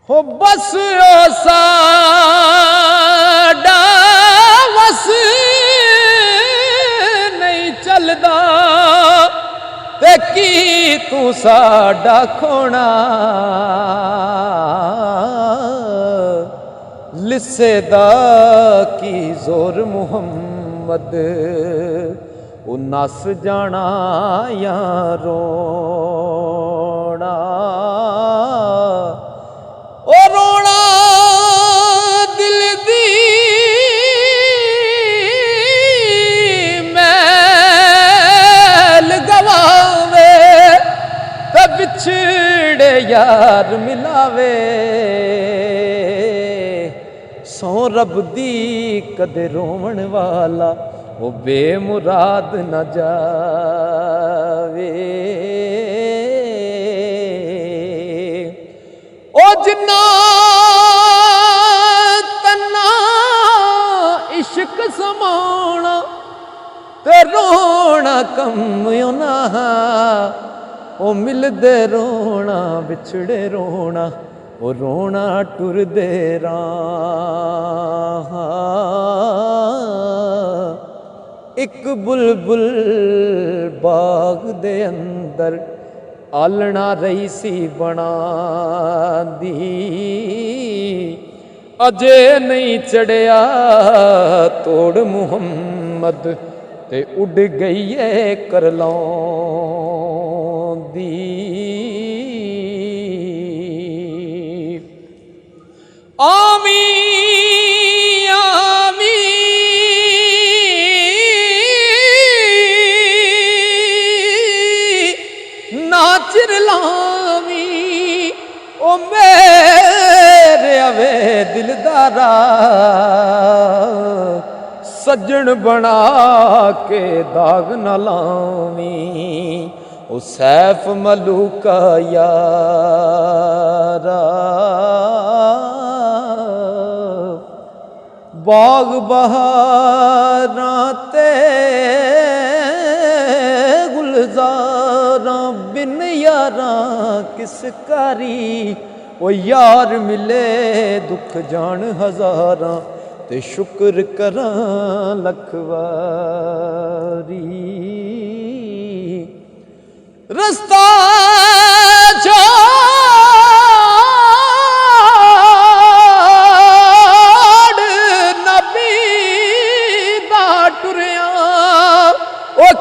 हो बस ओ साडा वस नहीं चलदा ते की तू साडा खोना लिस्से दा की जोर मुहम्मद ओ नस जाना या रोना ओ रोना दिल दी मैल गवावे ते बिछड़े यार मिलावे सो रब दी कदे रोवण वाला ओ बेमुराद न जावे ओ जिन्ना तना इश्क समाना ते रोना कम ना ओ मिलदे रोना बिछड़े रोना ओ रोना टुरदे राह एक बुलबुल बाग दे अंदर आलना रही सी बना दी अजे नहीं चढ़िया तोड़ मुहम्मद ते उड़ गई है करलों दी आमी आमी नाचिर लावी ओ मेरे अवे दिलदारा सज्जन बना के दाग न लावी ओ सैफ मलूका यारा बाग बहारां ते गुलजारां बिन यारां किस कारी ओ यार मिले दुख जान हजारां ते शुक्र करां लख वारी रस्ता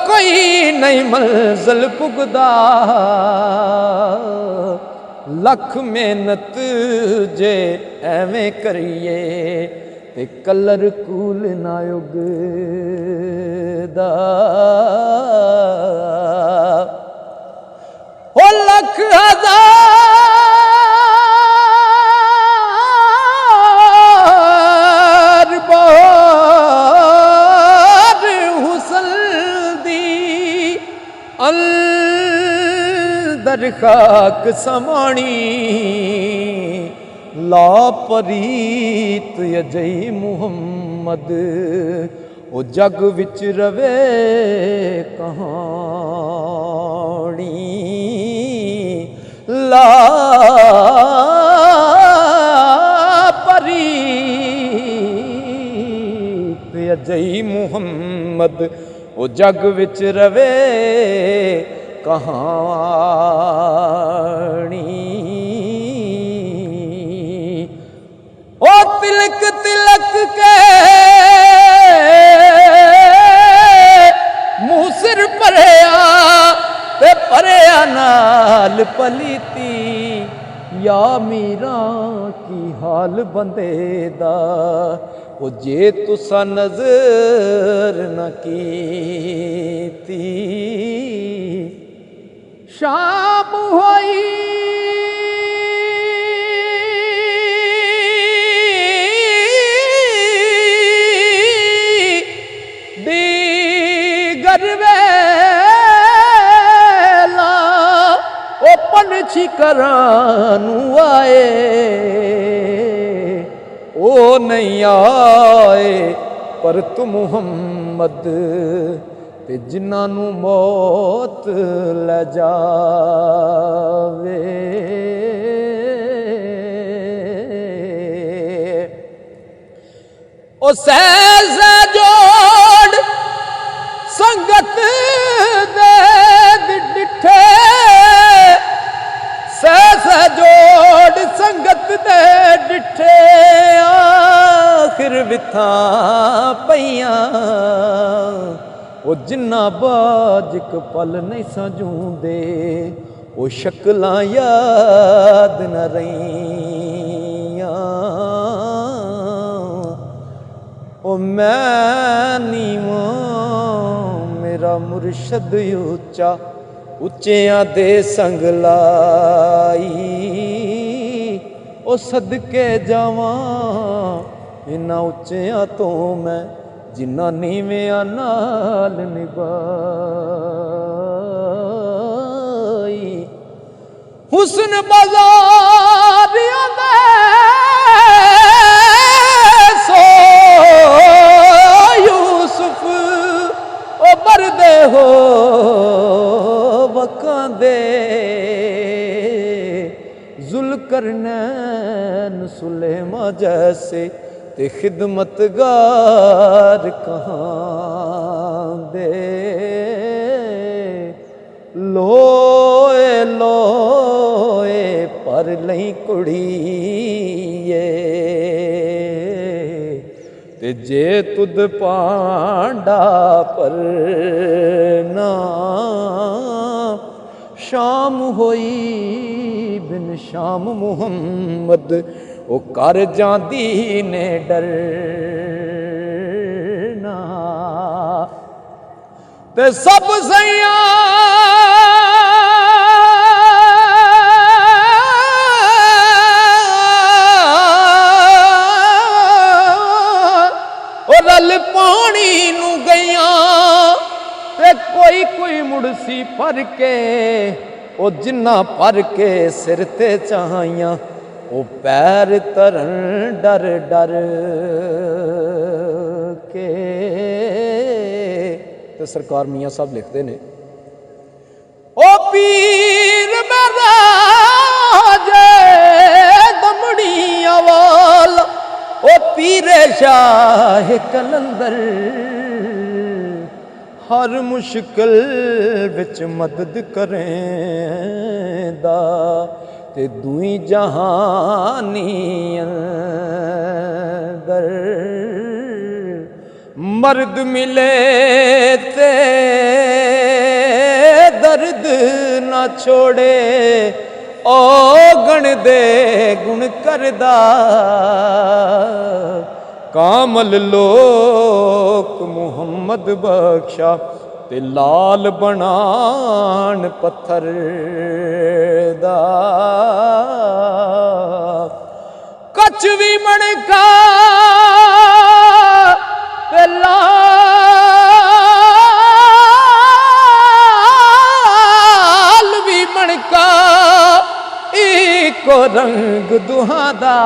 कोई नहीं मंजिल पुगदा लख मेहनत जे एवें करिए ते कलर कूल ना उगदा ओ लख हजार बार हुस्न अंदर खाक समाणी लापरीत अजय मुहम्मद ओ जग विच रवे कहानी लापरीत अजय मुहम्मद ओ जग विच रवे कहानी ओ तिलक तिलक के मुँह सिर भरिया ते भरिया नाल पलीती या मीरा की हाल बंदे दा ओ जे तुसा नजर न कीती शाम होई दीगर वेला ओ पंछी करानू आए ओ नहीं आए पर तू मुहम्मद ते जिन्हां नू मौत ले जावे ओ सहज जोड़ संगत दे डिठे, सहज जोड़ संगत दे डिठे, आखिर विथा पईयां ओ जिन्ना बाज एक पल नहीं सजूंदे, ओ शक्लां याद न रहियां। ओ मैं नीवां मेरा मुर्शद उच्चा, उच्चियां दे संग लाई, ओ सदके जावां इन्हां उच्चियां तो मैं जिन्ना नीवियां नाल निभाई। हुस्न बाज़ारियां दे सो यूसुफ ओ बरदे हो वकां दे, ज़ुल्करनैन सुलेमा जैसे ते खिदमतगार कहाँ दे। लोए लोए पर लई कुड़िए, ते जे तुद पांडा पर ना, शाम होई बिन शाम मुहम्मद ओ कर जांदी ने डरना। ते सब सैयां ओ रल पानी नू गईयां, ते कोई कोई मुड़सी फर के ओ जिन्ना फर के सिर ते चाहियां, ओ पैर तरन डर डर के। तो सरकार मियाँ साहब लिखते ने, ओ पीर मेरा जे दमड़ियां वाला, ओ पीरे शाह कलंदर, हर मुश्किल विच मदद करेंदा, ते दुई जहानी अंदर। मर्द मिले ते दर्द ना छोड़े, ओ गण दे गुण करदा, कामल लोक मुहम्मद बख्शा, ते लाल बनान पत्थर दा। कच भी मणका ते लाल भी मणका, इको रंग दुहां दा,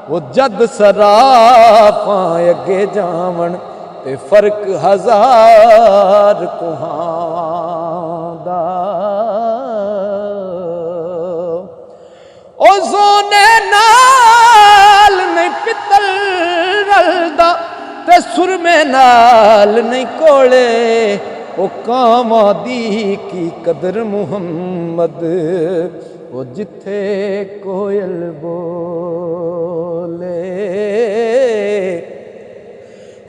वो जद सराफां अगे जावण, ते फर्क हजार कुहां दा। ओ सोने नाल नहीं पित्तल रलदा, ते सुरमे नाल नहीं कोले, ओ कामादी की कदर मुहम्मद, ओ जिथे कोयल बोले।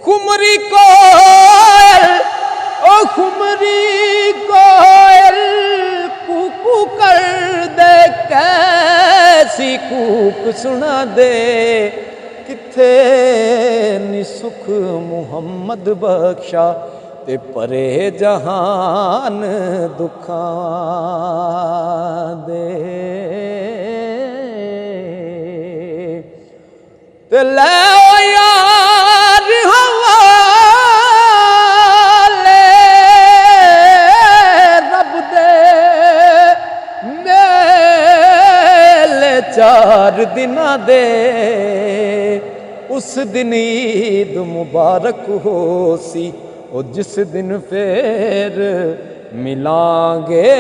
खुमरी कोयल ओ खुमरी कोयल कूकू कर दे, कैसी कूक सुना दे, किथे निसुख मुहम्मद बख्शा, ते परे जहान दुखां दे। ते लै यार हवाले रब दे मेले 4 दिनां दे, उस दिन ईद मुबारक हो सी, ओ जिस दिन फिर मिलांगे